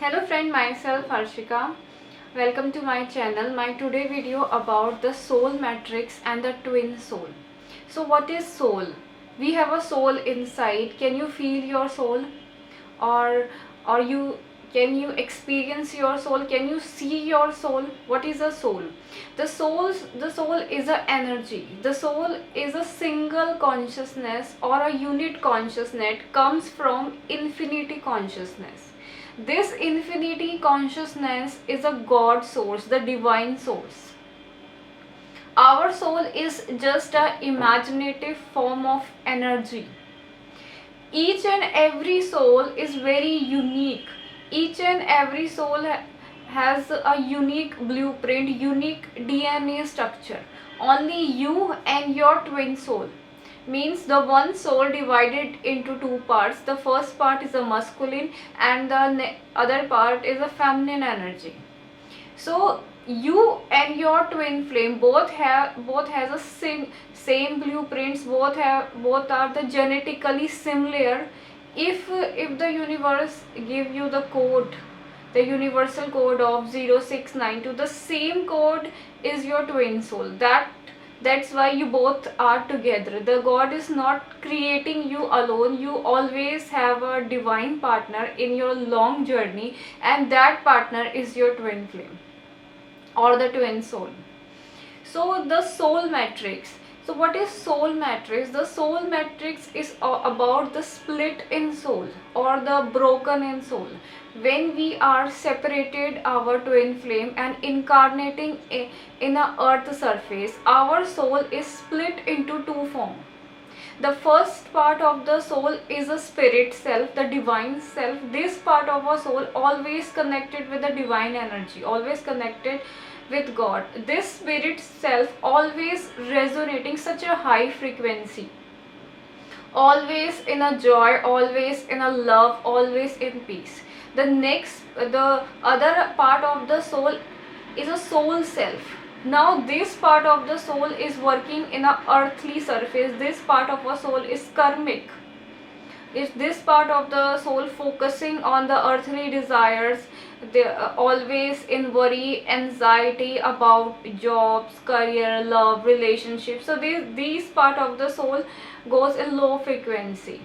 Hello friend, myself Harshika. Welcome to my channel. My today video about the soul matrix and the twin soul. So what is soul? We have a soul inside. Can you feel your soul? Or you can you experience your soul? Can you see your soul? What is a soul? The soul is an energy. The soul is a single consciousness or a unit consciousness, comes from infinity consciousness. This infinity consciousness is a God source, the divine source. Our soul is just an imaginative form of energy. Each and every soul is very unique. Each and every soul has a unique blueprint, unique DNA structure. Only you and your twin soul, means the one soul divided into two parts. The first part is a masculine and the other part is a feminine energy. So you and your twin flame both has a same blueprints, both are the genetically similar. If the universe give you the code, the universal code of 0692, the same code is your twin soul. That's why you both are together. The God is not creating you alone. You always have a divine partner in your long journey, and that partner is your twin flame or the twin soul. So the soul matrix. So what is soul matrix? The soul matrix is about the split in soul or the broken in soul. When we are separated our twin flame and incarnating in a earth surface, our soul is split into two forms. The first part of the soul is a spirit self, the divine self. This part of our soul always connected with the divine energy, always connected with God. This spirit self always resonating such a high frequency, always in a joy, always in a love, always in peace. The other part of the soul is a soul self. Now this part of the soul is working in a earthly surface. This part of our soul is karmic. Is this part of the soul focusing on the earthly desires, they always in worry, anxiety about jobs, career, love, relationships. So these part of the soul goes in low frequency.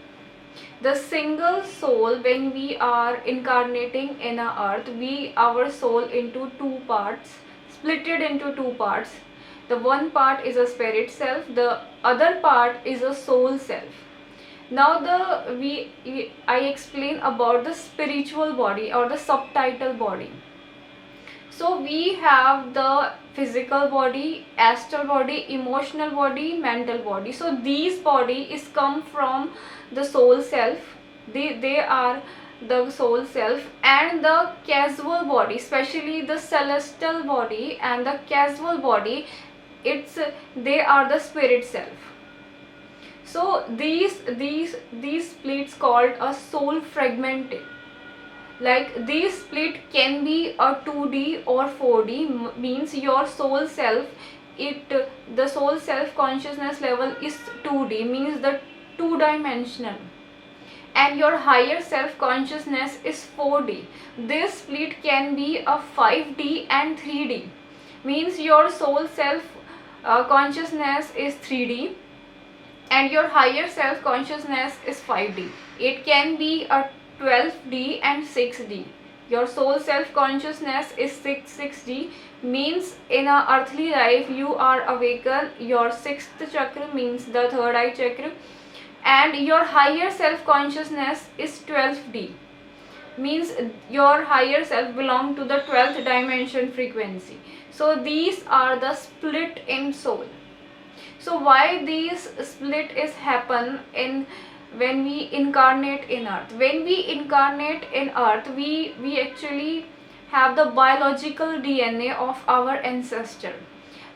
The single soul, when we are incarnating in a earth, our soul into two parts, splitted into two parts. The one part is a spirit self, the other part is a soul self. Now I explain about the spiritual body or the subtitle body. So we have the physical body, astral body, emotional body, mental body. So these body is come from the soul self. They are the soul self, and the casual body, especially the celestial body and the casual body, they are the spirit self. So these splits called a soul fragmented. Like this split can be a 2D or 4D, means your soul self, the soul self consciousness level is 2D, means the two dimensional, and your higher self consciousness is 4D. This split can be a 5D and 3D, means your soul self consciousness is 3D and your higher self consciousness is 5D. It can be a 12D and 6D. Your soul self consciousness is 6D, means in a earthly life you are awakened. Your sixth chakra, means the third eye chakra, and your higher self consciousness is 12D, means your higher self belong to the 12th dimension frequency. So these are the split in soul. So why these split is happen in when we incarnate in earth? When we incarnate in earth, we actually have the biological DNA of our ancestor.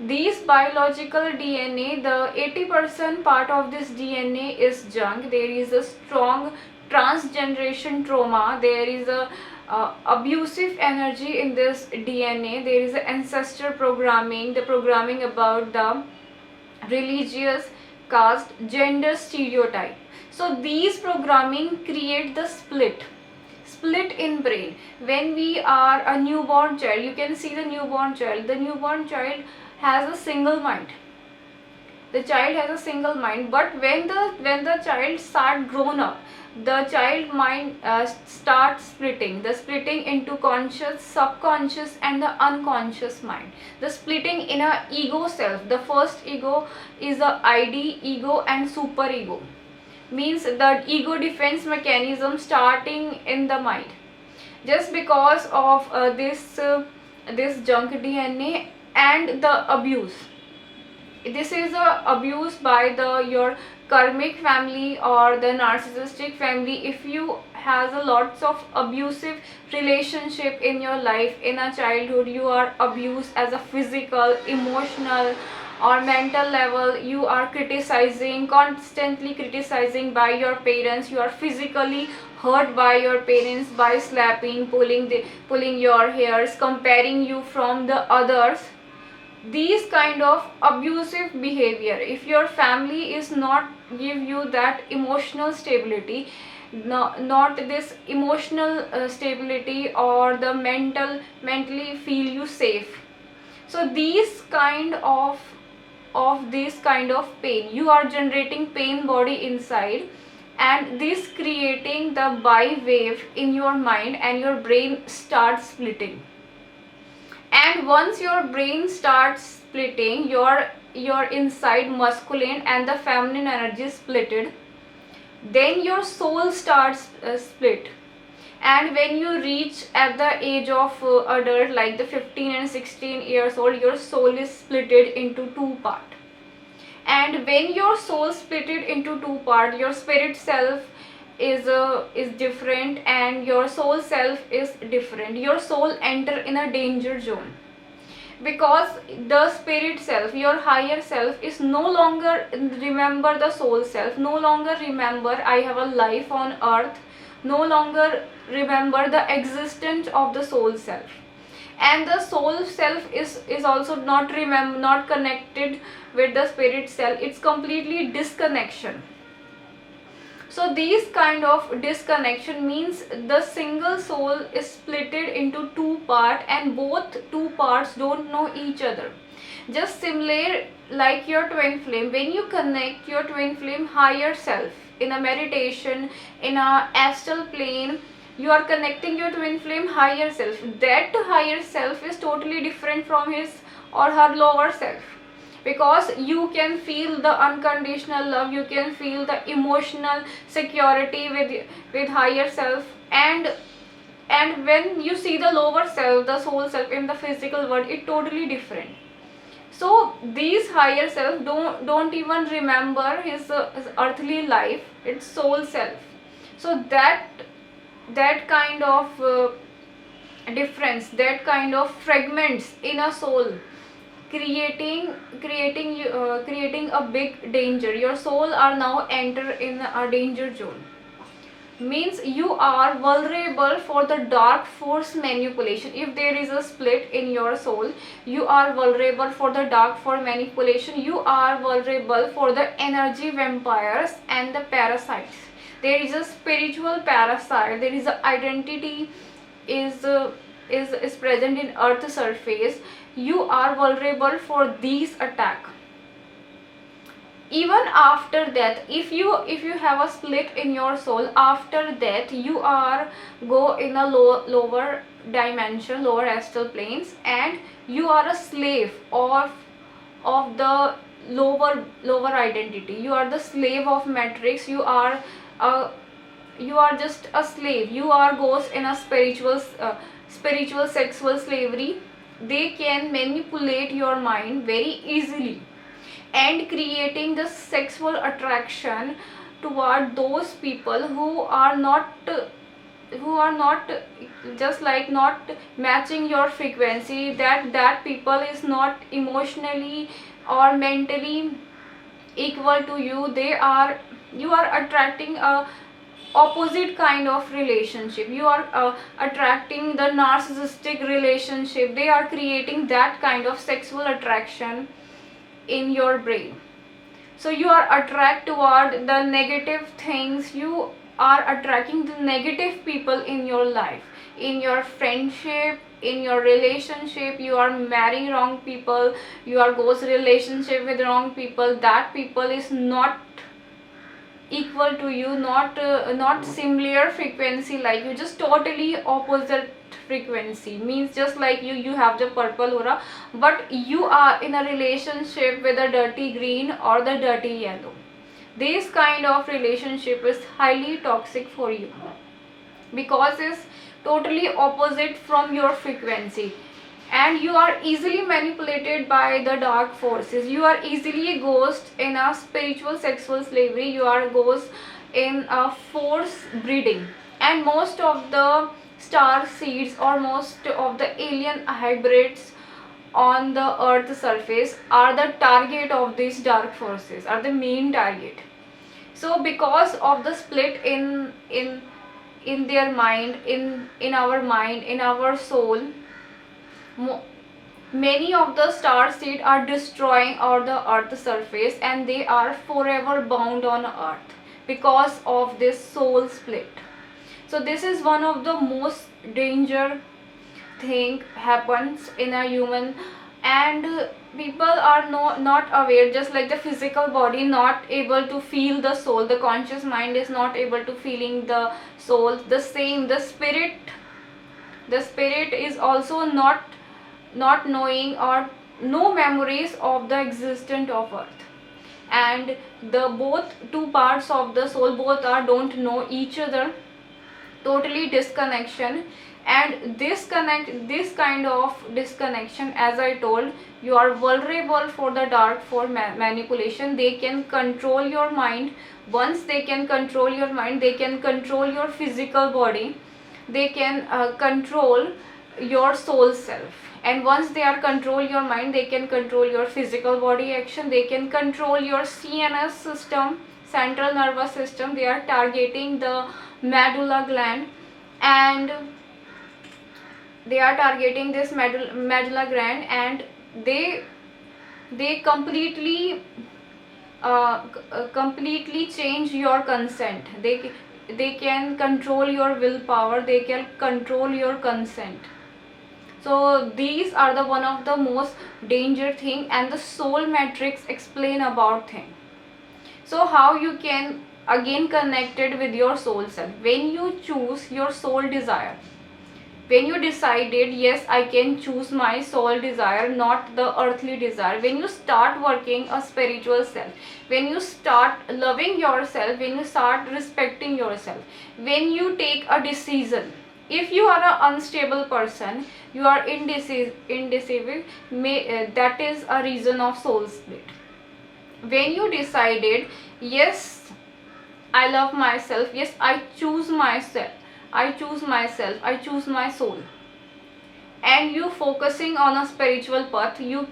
These biological DNA, the 80% part of this DNA is junk. There is a strong transgeneration trauma. There is a abusive energy in this DNA. There is a ancestor programming, the programming about the religious, caste, gender stereotype. So these programming create the split split in brain. When we are a newborn child, you can see the newborn child. The newborn child has a single mind. The child has a single mind, but when the child start grown up, the child mind starts splitting. The splitting into conscious, subconscious, and the unconscious mind. The splitting in a ego self. The first ego is the ID, ego, and super ego. Means the ego defense mechanism starting in the mind. Just because of this junk DNA and the abuse. This is a abuse by your karmic family or the narcissistic family. If you has a lots of abusive relationship in your life in a childhood, you are abused as a physical, emotional, or mental level. You are constantly criticizing by your parents. You are physically hurt by your parents by slapping, pulling your hairs, comparing you from the others. These kind of abusive behavior, if your family is not give you that emotional stability, not this emotional stability, or the mentally feel you safe, so these kind of this kind of pain, you are generating pain body inside, and this creating the bi wave in your mind, and your brain starts splitting. And once your brain starts splitting, your inside masculine and the feminine energy is splitted, then your soul starts split. And when you reach at the age of adult, like the 15 and 16 years old, your soul is splitted into two part. And when your soul splitted into two part, your spirit self is different, and your soul self is different. Your soul enter in a danger zone, because the spirit self, your higher self, is no longer remember the soul self, no longer remember I have a life on earth, no longer remember the existence of the soul self. And the soul self is also not connected with the spirit self. It's completely disconnection. So these kind of disconnection means the single soul is splitted into two parts, and both two parts don't know each other. Just similar like your twin flame. When you connect your twin flame higher self in a meditation, in a astral plane, you are connecting your twin flame higher self. That higher self is totally different from his or her lower self, because you can feel the unconditional love, you can feel the emotional security with higher self. And when you see the lower self, the soul self in the physical world, it totally different. So these higher self don't even remember his earthly life, it's soul self. So that kind of difference, that kind of fragments in a soul, creating a big danger. Your soul are now enter in a danger zone. Means you are vulnerable for the dark force manipulation. If there is a split in your soul, you are vulnerable for the dark force manipulation. You are vulnerable for the energy vampires and the parasites. There is a spiritual parasite, there is a identity is present in earth surface. You are vulnerable for these attack. Even after death, if you have a split in your soul, after death you are go in a lower dimension, lower astral planes, and you are a slave of the lower identity. You are the slave of matrix. You are just a slave. You are goes in a spiritual sexual slavery. They can manipulate your mind very easily, and creating the sexual attraction toward those people who are not just like not matching your frequency, that people is not emotionally or mentally equal to you. You are attracting a opposite kind of relationship. You are attracting the narcissistic relationship. They are creating that kind of sexual attraction in your brain. So you are attract toward the negative things. You are attracting the negative people in your life, in your friendship, in your relationship. You are marrying wrong people, you are goes relationship with wrong people. That people is not equal to you, not similar frequency like you, just totally opposite frequency. Means just like you have the purple aura, but you are in a relationship with a dirty green or the dirty yellow. This kind of relationship is highly toxic for you, because it's totally opposite from your frequency, and you are easily manipulated by the dark forces. You are easily a ghost in a spiritual sexual slavery. You are a ghost in a force breeding, and most of the star seeds or most of the alien hybrids on the earth surface are the target of these dark forces, are the main target. So because of the split in their mind, in our mind, in our soul, many of the star seed are destroying on the earth surface, and they are forever bound on earth because of this soul split. So this is one of the most danger thing happens in a human, and people are not aware. Just like the physical body not able to feel the soul, the conscious mind is not able to feeling the soul, the same the spirit is also not knowing or no memories of the existence of earth. And the both two parts of the soul both are don't know each other, totally disconnection. And this kind of disconnection, as I told, you are vulnerable for the dark for manipulation. They can control your mind. Once they can control your mind, they can control your physical body, they can control your soul self. And once they are control your mind, they can control your physical body action, they can control your CNS system, central nervous system. They are targeting the medulla gland, and they are targeting this medulla gland, and they completely change your consent. They can control your willpower, they can control your consent. So these are the one of the most danger thing, and the soul matrix explain about thing. So how you can again connected with your soul self? When you choose your soul desire, when you decided yes, I can choose my soul desire, not the earthly desire. When you start working a spiritual self, when you start loving yourself, when you start respecting yourself, when you take a decision. If you are an unstable person, you are indecisive, that is a reason of soul split. When you decided yes, I love myself, yes, I choose myself, I choose myself, I choose my soul, and you focusing on a spiritual path, you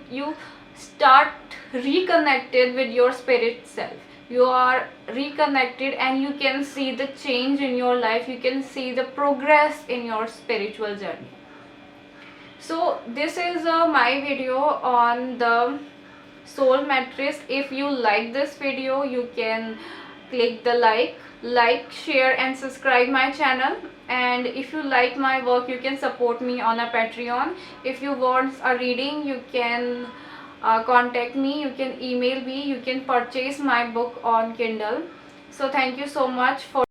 start reconnected with your spirit self. You are reconnected, and you can see the change in your life, you can see the progress in your spiritual journey. So this is my video on the soul matrix. If you like this video, you can click the like, share and subscribe my channel. And if you like my work, you can support me on a Patreon. If you want a reading, you can contact me, you can email me, you can purchase my book on Kindle. So thank you so much for